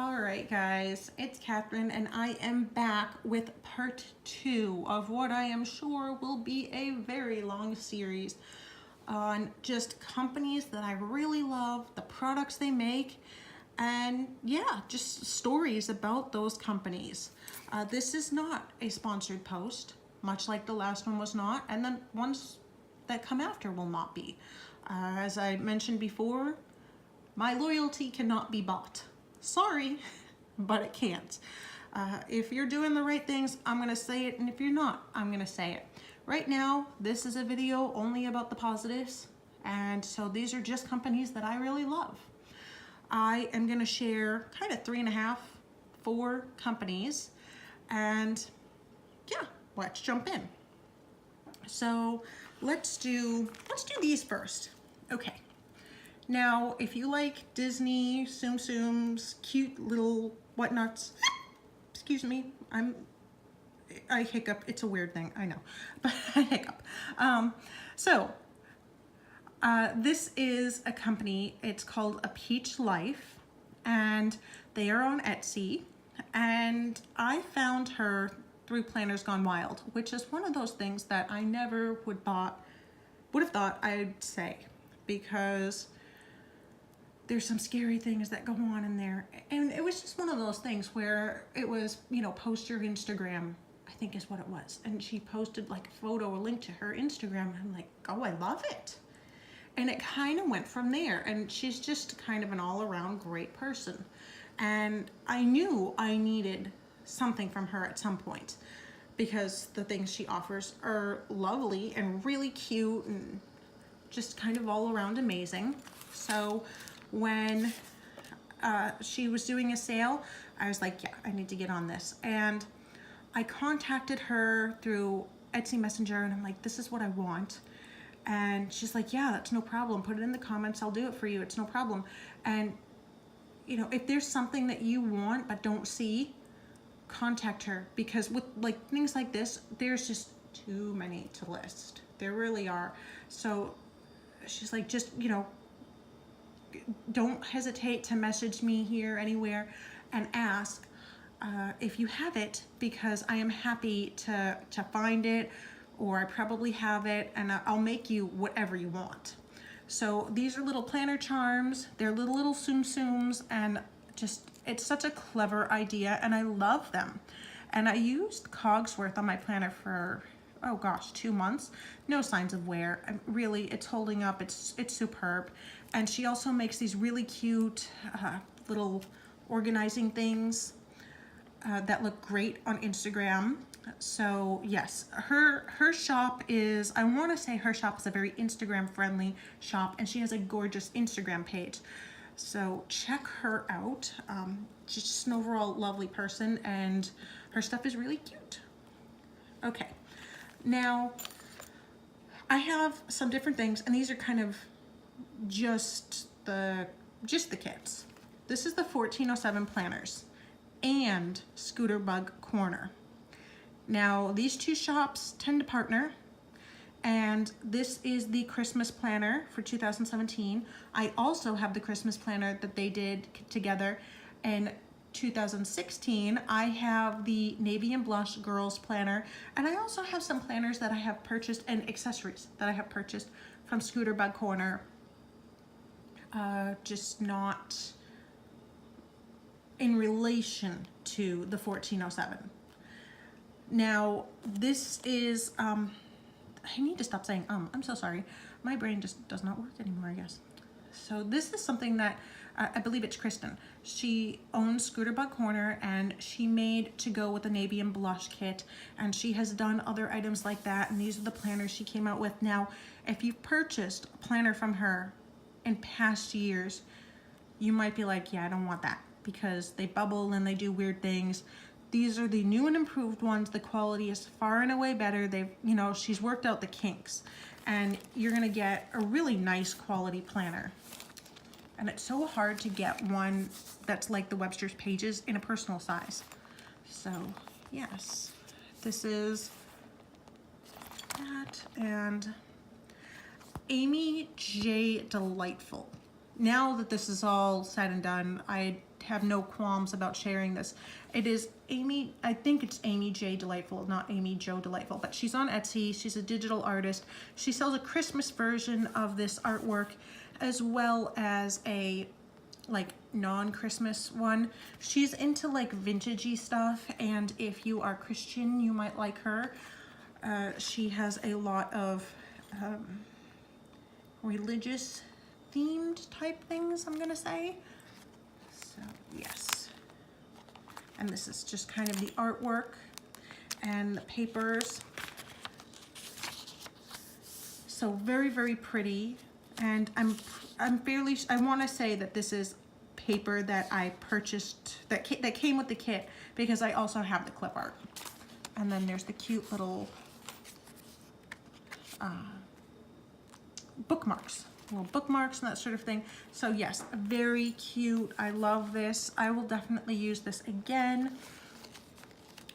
All right, guys, it's Catherine, and I am back with part 2 of what I am sure will be a very long series on just companies that I really love, the products they make, and yeah, just stories about those companies. This is not a sponsored post, much like the last one was not, and the ones that come after will not be. As I mentioned before, my loyalty cannot be bought. Sorry, but it can't. If you're doing the right things, I'm gonna say it, and if you're not, I'm gonna say it. Right now, this is a video only about the positives, and so these are just companies that I really love. I am gonna share kind of 3.5, 4 companies, and yeah, let's jump in. So let's do these first. Okay. Now, if you like Disney, Tsum Tsums, cute little whatnots, excuse me, I hiccup. It's a weird thing, I know, but I hiccup. This is a company. It's called A Peach Life, and they are on Etsy. And I found her through Planners Gone Wild, which is one of those things that I never would have thought I'd say, because there's some scary things that go on in there. And it was just one of those things where it was, you know, post your Instagram, I think is what it was. And she posted like a photo, a link to her Instagram. And I'm like, oh, I love it. And it kind of went from there. And she's just kind of an all around great person. And I knew I needed something from her at some point, because the things she offers are lovely and really cute and just kind of all around amazing. So when she was doing a sale, I was like, yeah, I need to get on this. And I contacted her through Etsy Messenger, and I'm like, this is what I want. And she's like, yeah, that's no problem. Put it in the comments. I'll do it for you. It's no problem. And, you know, if there's something that you want but don't see, contact her, because with like things like this, there's just too many to list. There really are. So she's like, just, you know, don't hesitate to message me here anywhere and ask if you have it, because I am happy to find it, or I probably have it, and I'll make you whatever you want. So these are little planner charms. They're little Tsum Tsums, and just, it's such a clever idea, and I love them. And I used Cogsworth on my planner for, oh gosh, 2 months. No signs of wear. Really, it's holding up. It's superb. And she also makes these really cute little organizing things that look great on Instagram. So yes, her shop is, I want to say her shop is a very Instagram friendly shop, and she has a gorgeous Instagram page. So check her out. She's just an overall lovely person, and her stuff is really cute. Okay, now I have some different things, and these are kind of just the kits. This is the 1407 planners and Scooterbug Corner. Now these two shops tend to partner, and this is the Christmas planner for 2017. I also have the Christmas planner that they did together in 2016. I have the Navy and Blush Girls Planner, and I also have some planners that I have purchased and accessories that I have purchased from Scooterbug Corner, just not in relation to the 1407. Now this is, I need to stop saying I'm so sorry. My brain just does not work anymore, I guess. So this is something that I believe it's Kristen. She owns Scooterbug Corner, and she made to go with the Navy and Blush kit, and she has done other items like that, and these are the planners she came out with. Now, if you've purchased a planner from her in past years, you might be like, yeah, I don't want that, because they bubble and they do weird things. These are the new and improved ones. The quality is far and away better. They've, you know, she's worked out the kinks, and you're gonna get a really nice quality planner. And it's so hard to get one that's like the Webster's Pages in a personal size. So yes, this is that. And Amy J. Delightful now that this is all said and done, I have no qualms about sharing this. It is Amy, I think it's Amy J. Delightful, not Amy Jo Delightful, but she's on Etsy. She's a digital artist. She sells a Christmas version of this artwork as well as a like non-Christmas one. She's into like vintagey stuff, and if you are Christian, you might like her. She has a lot of religious themed type things, I'm gonna say. So yes, and this is just kind of the artwork and the papers. So very, very pretty. And I'm fairly, I want to say that this is paper that I purchased, that came with the kit, because I also have the clip art. And then there's the cute little bookmarks, little bookmarks and that sort of thing. So yes, very cute. I love this. I will definitely use this again.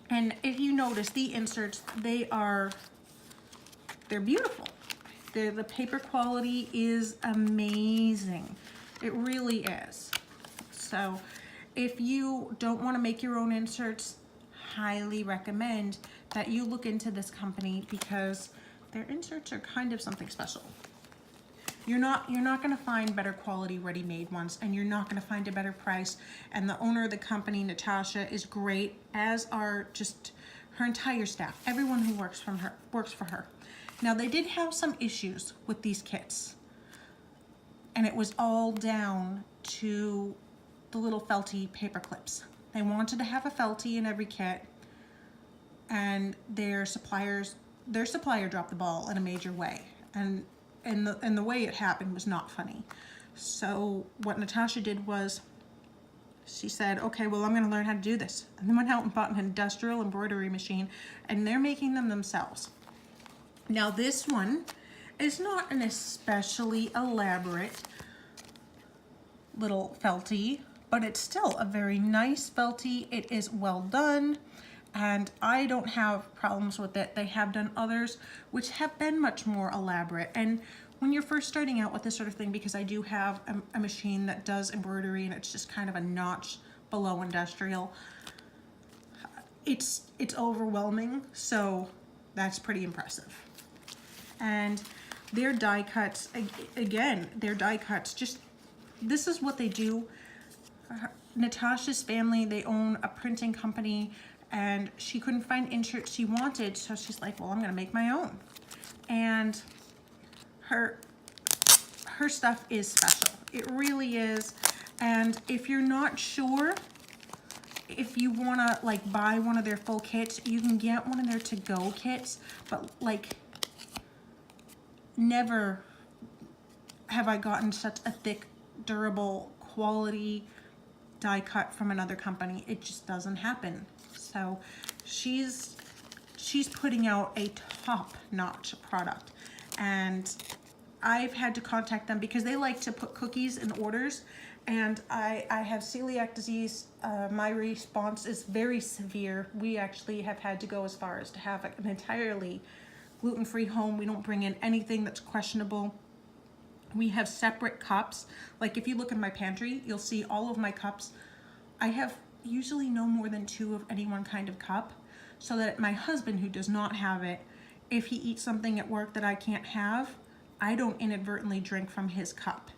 And if you notice, the inserts, they're beautiful. The paper quality is amazing. It really is. So if you don't want to make your own inserts, highly recommend that you look into this company, because their inserts are kind of something special. You're not going to find better quality ready-made ones, and you're not going to find a better price. And the owner of the company, Natasha, is great, as are just her entire staff. Everyone who works for her. Now, they did have some issues with these kits, and it was all down to the little felty paper clips. They wanted to have a felty in every kit, and their supplier dropped the ball in a major way, and the way it happened was not funny. So what Natasha did was, she said, okay, well, I'm going to learn how to do this, and then went out and bought an industrial embroidery machine, and they're making them themselves. Now this one is not an especially elaborate little felty, but it's still a very nice felty. It is well done, and I don't have problems with it. They have done others which have been much more elaborate. And when you're first starting out with this sort of thing, because I do have a machine that does embroidery, and it's just kind of a notch below industrial, it's overwhelming. So that's pretty impressive. And their die cuts, again, their die cuts, just, this is what they do. Natasha's family, they own a printing company, and she couldn't find inserts she wanted, so she's like, well, I'm gonna make my own. And her stuff is special. It really is. And if you're not sure if you wanna like buy one of their full kits, you can get one of their to-go kits, but like, never have I gotten such a thick, durable, quality die cut from another company. It just doesn't happen. So she's putting out a top-notch product, and I've had to contact them because they like to put cookies in orders, and I have celiac disease. My response is very severe. We actually have had to go as far as to have an entirely gluten-free home. We don't bring in anything that's questionable. We have separate cups. Like if you look in my pantry, you'll see all of my cups. I have usually no more than 2 of any one kind of cup, so that my husband, who does not have it, if he eats something at work that I can't have, I don't inadvertently drink from his cup.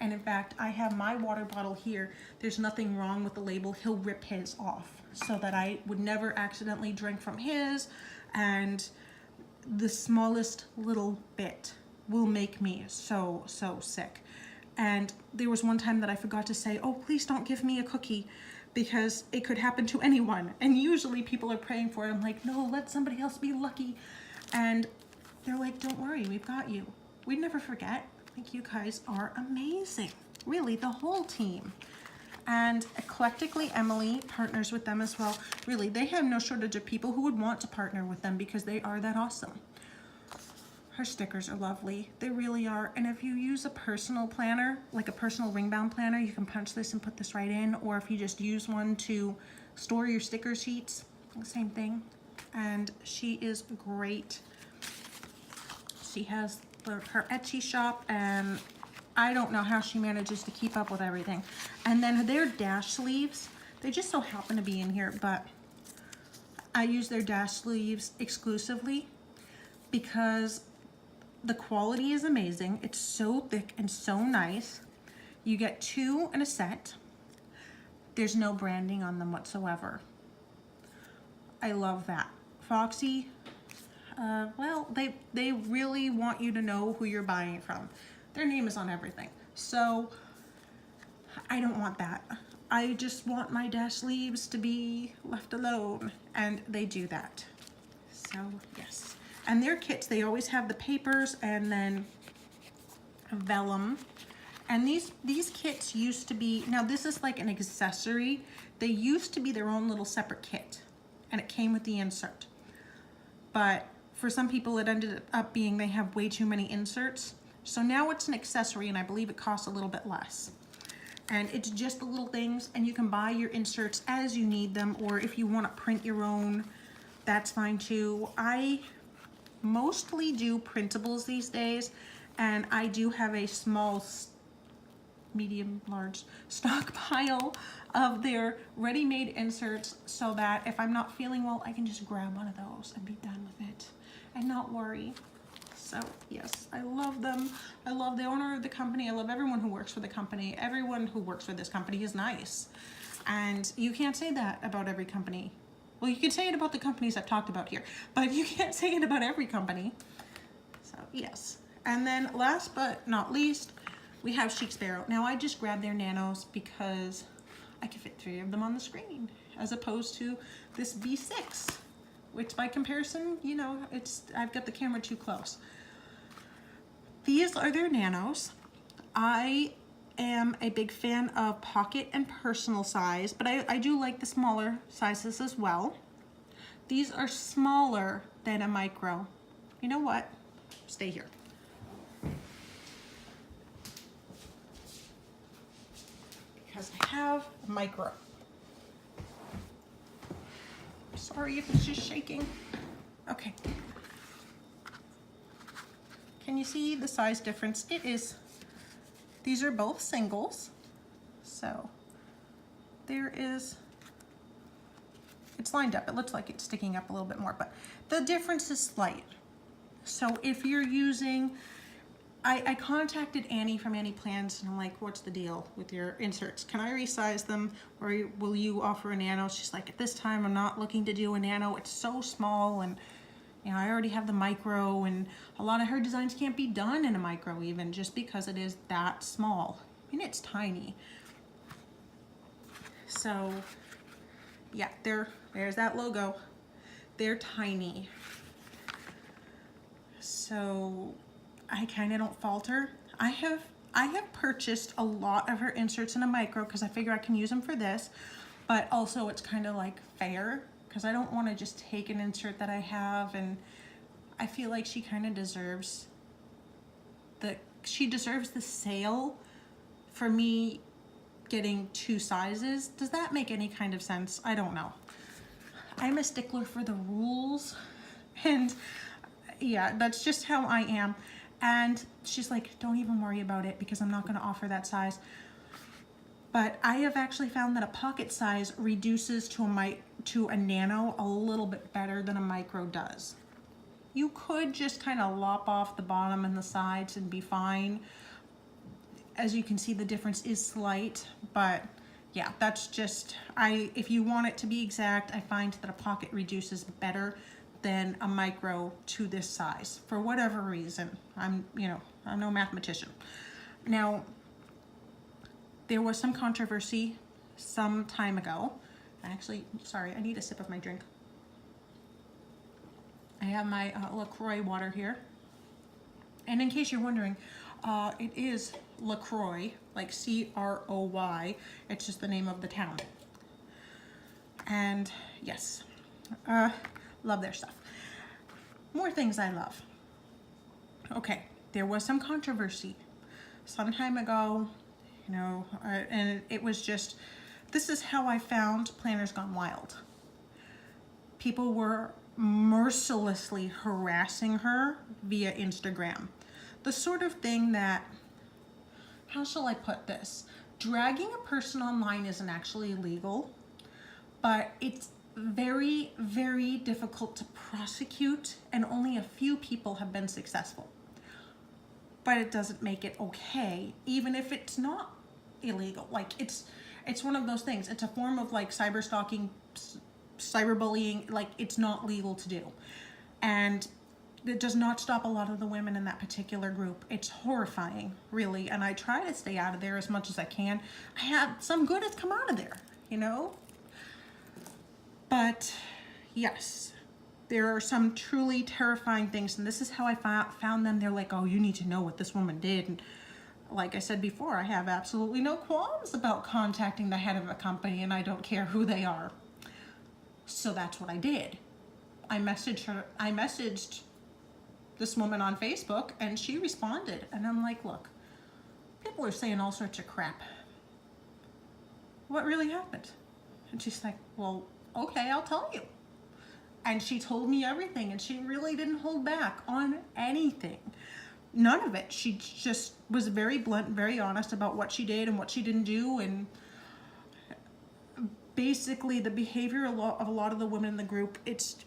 And in fact, I have my water bottle here. There's nothing wrong with the label. He'll rip his off so that I would never accidentally drink from his, and the smallest little bit will make me so sick. And there was one time that I forgot to say, oh, please don't give me a cookie, because it could happen to anyone. And usually people are praying for it. I'm like, no, let somebody else be lucky. And they're like, don't worry, we've got you. We'd never forget. Like, you guys are amazing. Really, the whole team. And Eclectically Emily partners with them as well. Really, they have no shortage of people who would want to partner with them because they are that awesome. Her stickers are lovely. They really are. And if you use a personal planner, like a personal ring bound planner, you can punch this and put this right in. Or if you just use one to store your sticker sheets, same thing. And she is great. She has her Etsy shop, and I don't know how she manages to keep up with everything. And then their dash sleeves, they just so happen to be in here, but I use their dash sleeves exclusively because the quality is amazing. It's so thick and so nice. You get 2 in a set. There's no branding on them whatsoever. I love that. Foxy, well, they really want you to know who you're buying it from. Their name is on everything. So I don't want that. I just want my dash sleeves to be left alone, and they do that. So yes. And their kits, they always have the papers and then vellum. And these kits used to be, now this is like an accessory. They used to be their own little separate kit, and it came with the insert. But for some people it ended up being they have way too many inserts. So now it's an accessory, and I believe it costs a little bit less. And it's just the little things, and you can buy your inserts as you need them, or if you want to print your own, that's fine too. I mostly do printables these days, and I do have a small, medium, large stockpile of their ready-made inserts so that if I'm not feeling well, I can just grab one of those and be done with it and not worry. So yes, I love them. I love the owner of the company. I love everyone who works for the company. Everyone who works for this company is nice. And you can't say that about every company. Well, you can say it about the companies I've talked about here, but you can't say it about every company. So yes. And then last but not least, we have Chic Sparrow. Now I just grabbed their nanos because I can fit 3 of them on the screen as opposed to this B6, which by comparison, you know, I've got the camera too close. These are their nanos. I am a big fan of pocket and personal size, but I do like the smaller sizes as well. These are smaller than a micro. You know what? Stay here. Because I have a micro. Sorry if it's just shaking. Okay. Can you see the size difference? It is, these are both singles. So there is, it's lined up. It looks like it's sticking up a little bit more, but the difference is slight. So if you're using, I contacted Annie from Annie Plans, and I'm like, what's the deal with your inserts? Can I resize them, or will you offer a nano? She's like, at this time, I'm not looking to do a nano. It's so small, and you know, I already have the micro, and a lot of her designs can't be done in a micro even, just because it is that small. I mean, it's tiny. So yeah, there's that logo. They're tiny. So I kind of don't falter. I have purchased a lot of her inserts in a micro because I figure I can use them for this, but also it's kind of like fair because I don't want to just take an insert that I have, and I feel like she kind of deserves the sale for me getting 2 sizes. Does that make any kind of sense? I don't know. I'm a stickler for the rules, and yeah, that's just how I am. And she's like, don't even worry about it because I'm not going to offer that size. But I have actually found that a pocket size reduces to a nano a little bit better than a micro does. You could just kind of lop off the bottom and the sides and be fine. As you can see, the difference is slight, but yeah, that's just, if you want it to be exact, I find that a pocket reduces better than a micro to this size for whatever reason. I'm no mathematician. Now, there was some controversy some time ago. Actually, sorry, I need a sip of my drink. I have my LaCroix water here. And in case you're wondering, it is LaCroix, like C-R-O-Y. It's just the name of the town. And yes, love their stuff. More things I love. Okay, there was some controversy some time ago, you know, and it was just, this is how I found Planners Gone Wild. People were mercilessly harassing her via Instagram. The sort of thing that how shall I put this? Dragging a person online isn't actually illegal, but it's very, very difficult to prosecute, and only a few people have been successful. But it doesn't make it okay, even if it's not illegal. Like, it's one of those things. It's a form of like cyber stalking, cyberbullying. Like, it's not legal to do. And it does not stop a lot of the women in that particular group. It's horrifying, really. And I try to stay out of there as much as I can. I have some good has come out of there, you know? But yes, there are some truly terrifying things. And this is how I found them. They're like, oh, you need to know what this woman did. And like I said before, I have absolutely no qualms about contacting the head of a company, and I don't care who they are. So that's what I did. I messaged this woman on Facebook, and she responded. And I'm like, look, people are saying all sorts of crap. What really happened? And she's like, well, okay, I'll tell you. And she told me everything, and she really didn't hold back on anything. None of it. She just was very blunt, very honest about what she did and what she didn't do. And basically the behavior of a lot of the women in the group,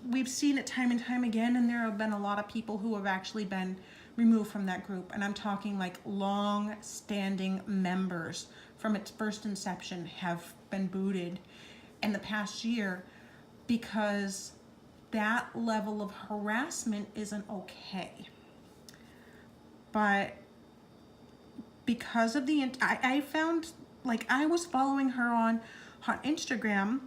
we've seen it time and time again, and there have been a lot of people who have actually been removed from that group. And I'm talking like long-standing members from its first inception have been booted in the past year because that level of harassment isn't okay. But because of I found, like, I was following her on Instagram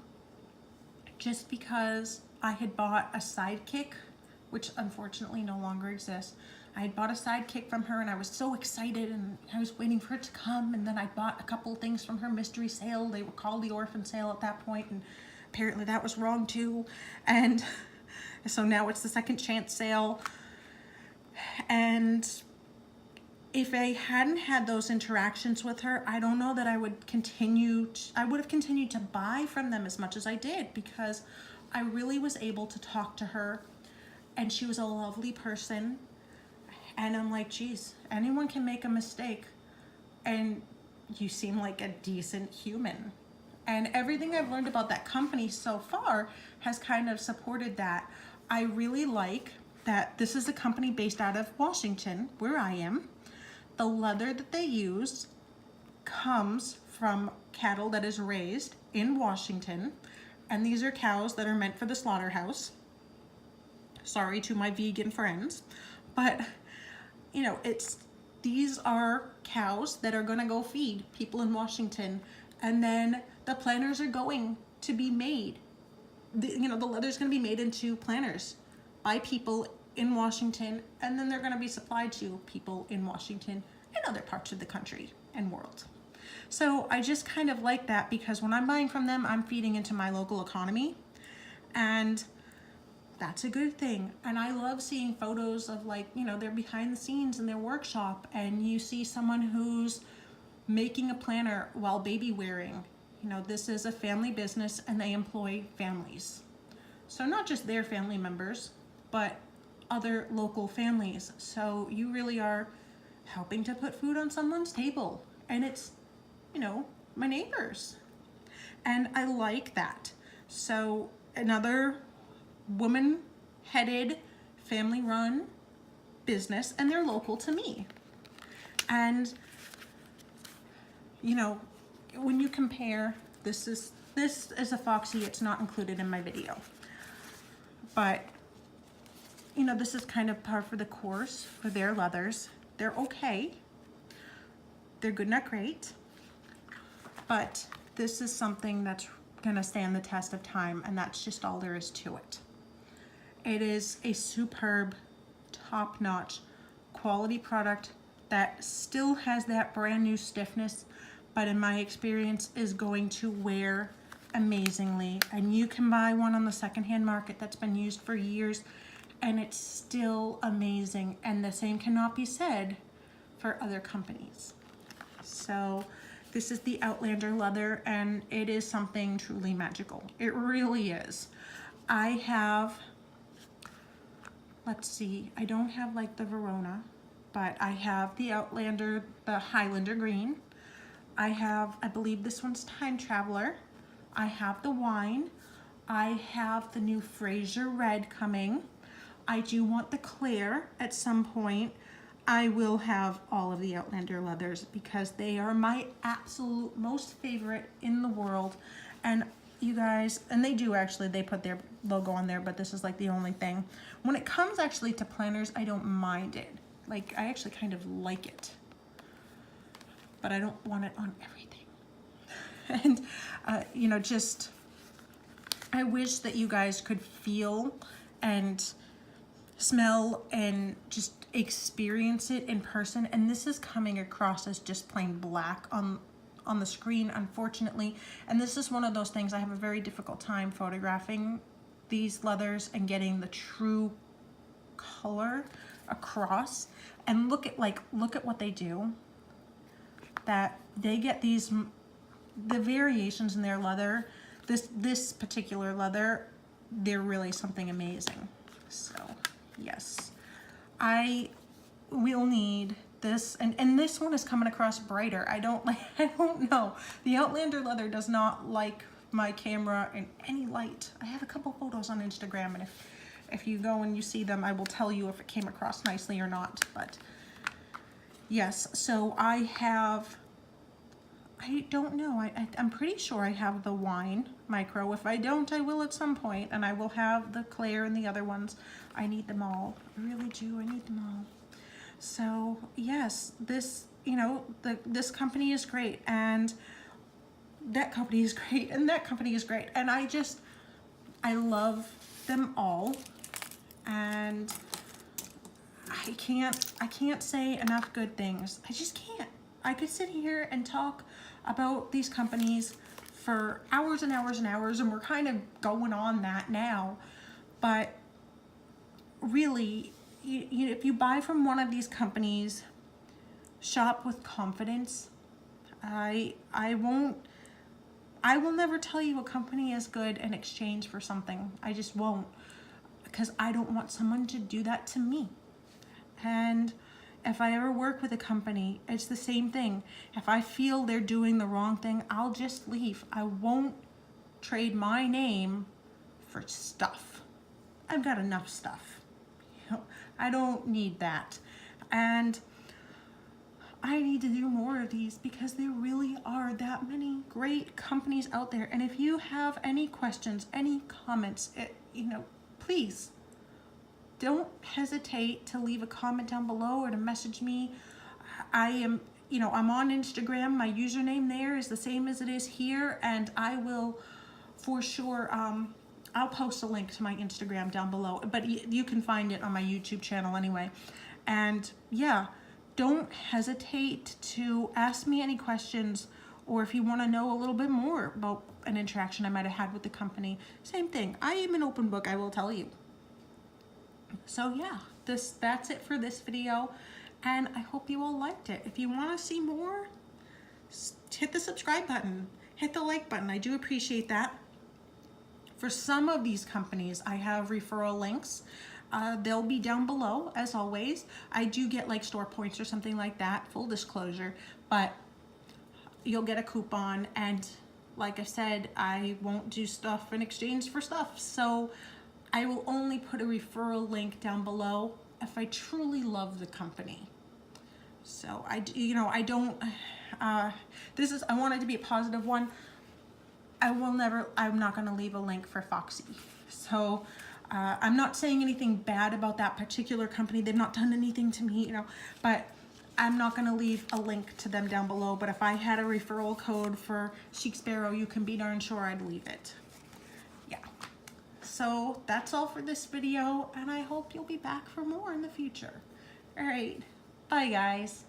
just because I had bought a sidekick, which unfortunately no longer exists. I had bought a sidekick from her, and I was so excited, and I was waiting for it to come. And then I bought a couple things from her mystery sale. They were called the orphan sale at that point, and apparently that was wrong too. And so now it's the second chance sale. And if I hadn't had those interactions with her, I don't know that I would have continued to buy from them as much as I did, because I really was able to talk to her, and she was a lovely person. And I'm like, geez, anyone can make a mistake, and you seem like a decent human. And everything I've learned about that company so far has kind of supported that. I really like that this is a company based out of Washington, where I am. The leather that they use comes from cattle that is raised in Washington, and these are cows that are meant for the slaughterhouse. Sorry to my vegan friends, but you know, these are cows that are going to go feed people in Washington, and then the planters are going to be made. The leather is going to be made into planters by people in Washington, and then they're going to be supplied to people in Washington and other parts of the country and world. So I just kind of like that, because when I'm buying from them, I'm feeding into my local economy, and that's a good thing. And I love seeing photos of, like, you know, they're behind the scenes in their workshop, and you see someone who's making a planner while baby wearing. You know, this is a family business, and they employ families. So not just their family members, but other local families. So you really are helping to put food on someone's table, and it's, you know, my neighbors. And I like that. So another woman-headed, family-run business, and they're local to me. And you know, when you compare, this is a Foxy. It's not included in my video, but you know, this is kind of par for the course for their leathers. They're okay. They're good, not great, but this is something that's gonna stand the test of time, and that's just all there is to it. It is a superb, top-notch quality product that still has that brand new stiffness, but in my experience is going to wear amazingly. And you can buy one on the secondhand market that's been used for years, and it's still amazing. And the same cannot be said for other companies. So this is the Outlander leather, and it is something truly magical. It really is. I have, let's see, I don't have like the Verona, but I have the Outlander, the Highlander green. I have, I believe this one's Time Traveler. I have the wine. I have the new Fraser red coming. I do want the clear at some point. I will have all of the Outlander leathers because they are my absolute most favorite in the world. And you guys, and they do actually, they put their logo on there, but this is like the only thing. When it comes actually to planners, I don't mind it. Like, I actually kind of like it, but I don't want it on everything. And, you know, just, I wish that you guys could feel and smell and just experience it in person. And this is coming across as just plain black on the screen, unfortunately. And this is one of those things, I have a very difficult time photographing these leathers and getting the true color across. And look at what they do, that they get these, the variations in their leather, this particular leather, they're really something amazing. So yes, I will need this, and this one is coming across brighter. I don't know. The Outlander leather does not like my camera in any light. I have a couple photos on Instagram, and if you go and you see them, I will tell you if it came across nicely or not. But yes, so I don't know. I'm pretty sure I have the wine micro. If I don't, I will at some point, and I will have the Claire and the other ones. I need them all. I really do. I need them all. So yes, this, you know, this company is great, and that company is great, and that company is great, and I love them all, and I can't say enough good things. I just can't. I could sit here and talk about these companies for hours and hours and hours, and we're kind of going on that now, but really, if you buy from one of these companies, shop with confidence. I will never tell you a company is good in exchange for something. I just won't, because I don't want someone to do that to me. And if I ever work with a company, it's the same thing. If I feel they're doing the wrong thing, I'll just leave. I won't trade my name for stuff. I've got enough stuff. I don't need that. And I need to do more of these because there really are that many great companies out there. And if you have any questions, any comments, you know, please don't hesitate to leave a comment down below or to message me. I am, you know, I'm on Instagram. My username there is the same as it is here, and I will for sure, I'll post a link to my Instagram down below, but you can find it on my YouTube channel anyway. And yeah, don't hesitate to ask me any questions, or if you want to know a little bit more about an interaction I might have had with the company. Same thing. I am an open book, I will tell you. So yeah, that's it for this video, and I hope you all liked it. If you want to see more, hit the subscribe button, hit the like button. I do appreciate that. For some of these companies, I have referral links. They'll be down below, as always. I do get like store points or something like that, full disclosure, but you'll get a coupon, and like I said, I won't do stuff in exchange for stuff. So I will only put a referral link down below if I truly love the company. So I don't, I want it to be a positive one. I'm not going to leave a link for Foxy. So I'm not saying anything bad about that particular company. They've not done anything to me, you know, but I'm not going to leave a link to them down below. But if I had a referral code for Chic Sparrow, you can be darn sure I'd leave it. Yeah. So that's all for this video, and I hope you'll be back for more in the future. All right. Bye, guys.